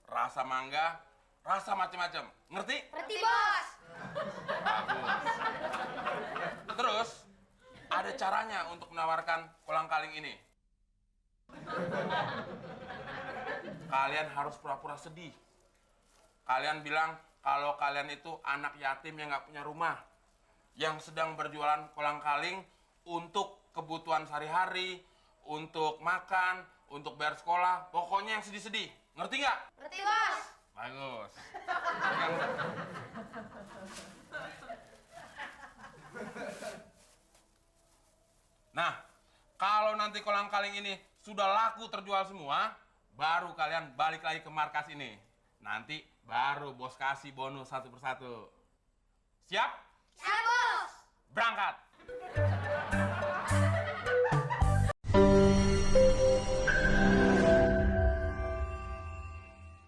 rasa mangga, rasa macam-macam. Ngerti? Ngerti, Bos. Bagus. Terus, ada caranya untuk menawarkan kolang-kaling ini. Kalian harus pura-pura sedih. Kalian bilang kalau kalian itu anak yatim yang nggak punya rumah, yang sedang berjualan kolang-kaling untuk kebutuhan sehari-hari, untuk makan, untuk bayar sekolah, pokoknya yang sedih-sedih. Ngerti nggak? Ngerti, Bos. Bagus. Nah, kalau nanti kolang-kaling ini sudah laku terjual semua, baru kalian balik lagi ke markas ini. Nanti baru bos kasih bonus satu persatu. Siap? Siap, Bos. Berangkat!